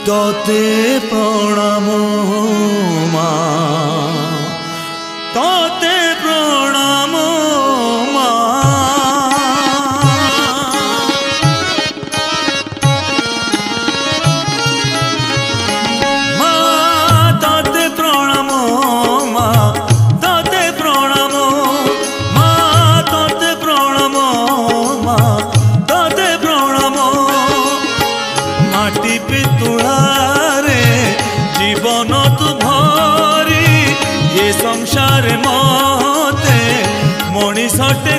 तोते प्रणाम मा तोते प्रणाम मा तोते प्रणाम मा तोते प्रणाम मा तोते प्रणाम मा तोते प्रणाम माटी पितुला रे जीवन तू भरी ये संसार मते मनीषटे